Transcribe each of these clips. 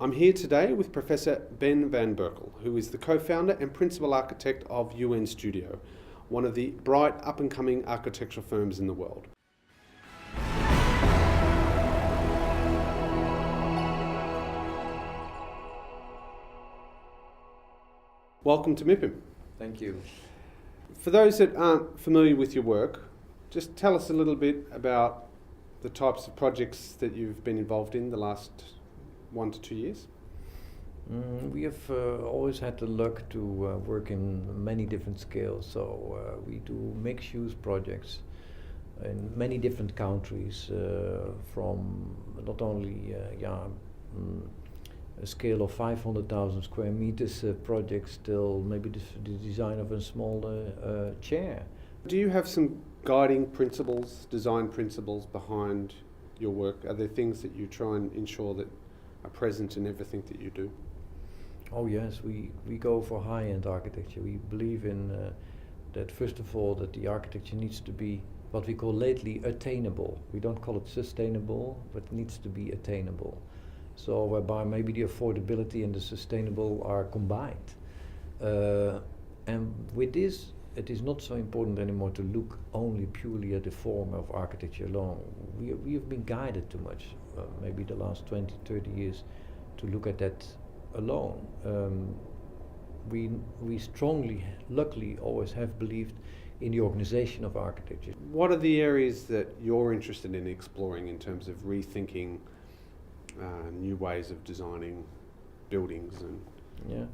I'm here today with Professor Ben van Berkel, who is the co-founder and principal architect of UNStudio, one of the bright up-and-coming architectural firms in the world. Welcome to MIPIM. Thank you. For those that aren't familiar with your work, just tell us a little bit about the types of projects that you've been involved in the last 1 to 2 years. We have always had the luck to work in many different scales. So we do mixed-use projects in many different countries, from not only a scale of 500,000 square meters projects till maybe the design of a small chair. Do you have some guiding principles, design principles behind your work? Are there things that you try and ensure that are present in everything that you do? Oh yes, we go for high-end architecture. We believe in that first of all that the architecture needs to be what we call lately attainable. We don't call it sustainable, but it needs to be attainable. So whereby maybe the affordability and the sustainable are combined. And with this, it is not so important anymore to look only purely at the form of architecture alone. We have been guided too much, maybe the last 20, 30 years, to look at that alone. We strongly, luckily, always have believed in the organization of architecture. What are the areas that you're interested in exploring in terms of rethinking new ways of designing buildings? And yeah,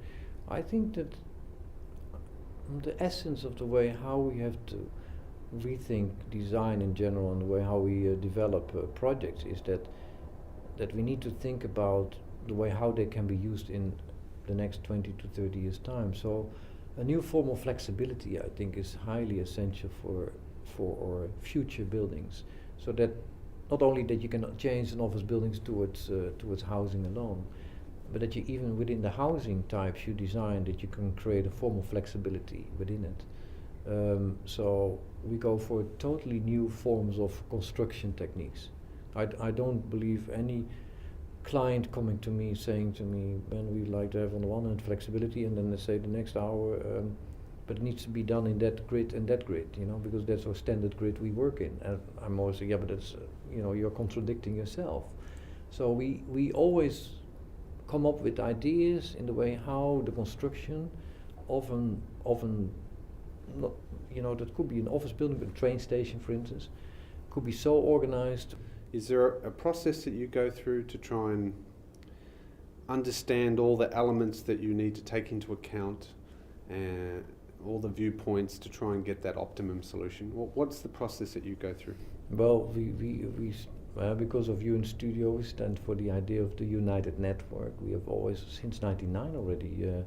I think that the essence of the way how we have to rethink design in general and the way how we develop projects is that we need to think about the way how they can be used in the next 20 to 30 years time. So a new form of flexibility, I think, is highly essential for our future buildings, so that not only that you can change an office buildings towards housing alone, but that you even within the housing types you design that you can create a form of flexibility within it. So we go for totally new forms of construction techniques. I don't believe any client coming to me saying to me, "Ben, we like to have on the one hand flexibility," and then they say the next hour, but it needs to be done in that grid and that grid, because that's our standard grid we work in. And I'm always saying, yeah, but that's, you're contradicting yourself. So we always come up with ideas in the way how the construction often not, that could be an office building, but a train station, for instance, could be so organized. is there a process that you go through to try and understand all the elements that you need to take into account and all the viewpoints to try and get that optimum solution? What's the process that you go through? Well, we because of UNStudio, we stand for the idea of the United Network. We have always, since 1999 already,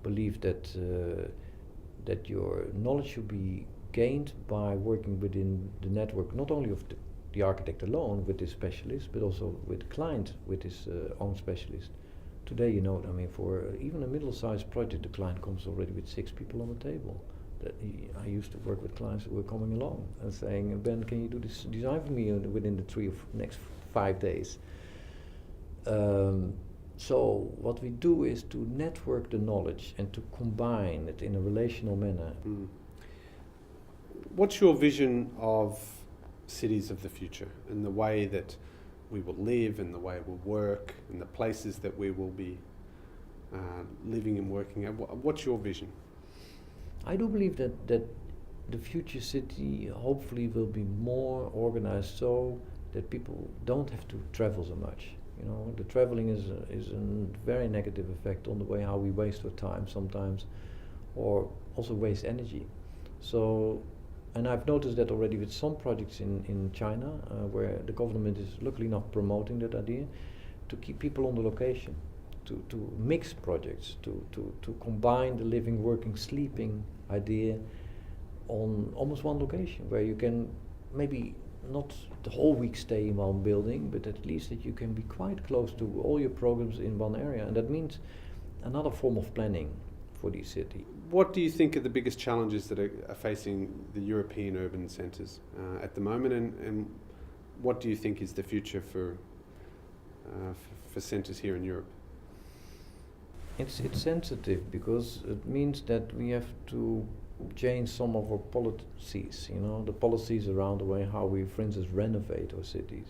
believed that your knowledge should be gained by working within the network, not only of the architect alone with his specialist, but also with the client with his own specialist. Today, for even a middle-sized project, the client comes already with 6 people on the table. I used to work with clients who were coming along and saying, "Ben, can you do this design for me within the next 5 days?" So what we do is to network the knowledge and to combine it in a relational manner. What's your vision of cities of the future and the way that we will live and the way we'll work and the places that we will be living and working at? What's your vision? I do believe that the future city hopefully will be more organized so that people don't have to travel so much. The traveling is a very negative effect on the way how we waste our time sometimes, or also waste energy. So, and I've noticed that already with some projects in China, where the government is luckily not promoting that idea, to keep people on the location, to mix projects, to combine the living, working, sleeping idea on almost one location, where you can maybe not the whole week stay in one building, but at least that you can be quite close to all your programs in one area. And that means another form of planning for the city. What do you think are the biggest challenges that are facing the European urban centres at the moment, and what do you think is the future for centres here in Europe? It's sensitive because it means that we have to change some of our policies, the policies around the way how we, for instance, renovate our cities.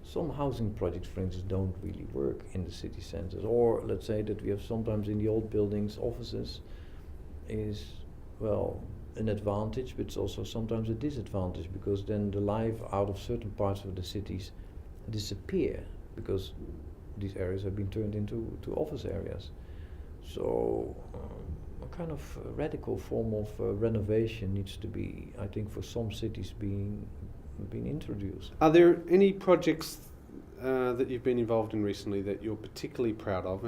Some housing projects, for instance, don't really work in the city centers. Or let's say that we have sometimes in the old buildings, offices is, well, an advantage, but it's also sometimes a disadvantage, because then the life out of certain parts of the cities disappear because these areas have been turned into office areas. So a kind of radical form of renovation needs to be, I think, for some cities being introduced. Are there any projects that you've been involved in recently that you're particularly proud of,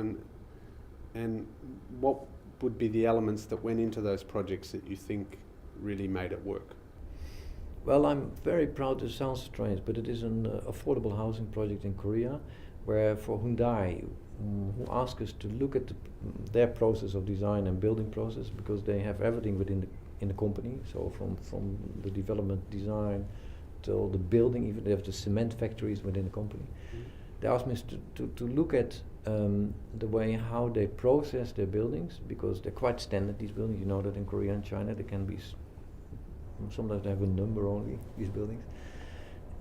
and what would be the elements that went into those projects that you think really made it work? Well, I'm very proud, it sounds strange, but it is an affordable housing project in Korea, where for Hyundai, who asked us to look at their process of design and building process, because they have everything within the company, so from the development design till the building, even they have the cement factories within the company. Mm-hmm. They asked me to look at the way how they process their buildings, because they're quite standard, these buildings. You know that in Korea and China they can be, sometimes they have a number only, these buildings.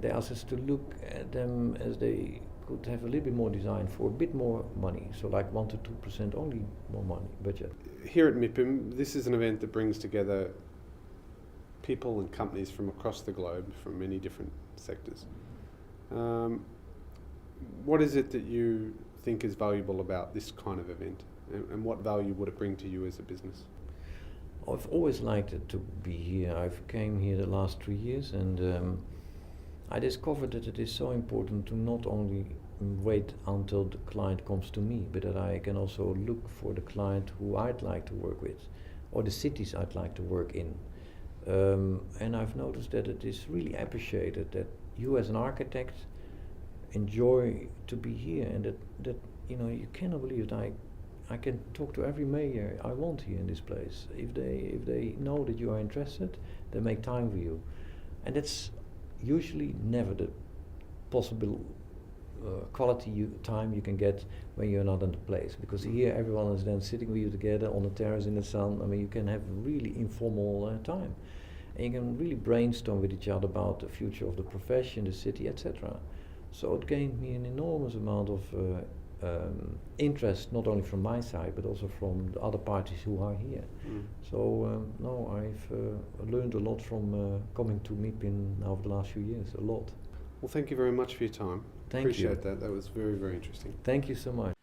They asked us to look at them as they could have a little bit more design for a bit more money, so like 1 to 2% only more money budget. Here at MIPIM, this is an event that brings together people and companies from across the globe, from many different sectors. What is it that you think is valuable about this kind of event, and what value would it bring to you as a business? I've always liked it to be here. I've came here the last 3 years, and I discovered that it is so important to not only wait until the client comes to me, but that I can also look for the client who I'd like to work with, or the cities I'd like to work in. And I've noticed that it is really appreciated that you as an architect enjoy to be here, and that you cannot believe that I can talk to every mayor I want here in this place. If they know that you are interested, they make time for you, and that's usually never the possible quality time you can get when you're not in the place, because here everyone is then sitting with you together on the terrace in the sun. I mean, you can have really informal time, and you can really brainstorm with each other about the future of the profession, the city, etc. So it gained me an enormous amount of interest, not only from my side, but also from the other parties who are here. So no, I've learned a lot from coming to MIPIM over the last few years, a lot. Well, thank you very much for your time. Thank you. Appreciate that. That was very, very interesting. Thank you so much.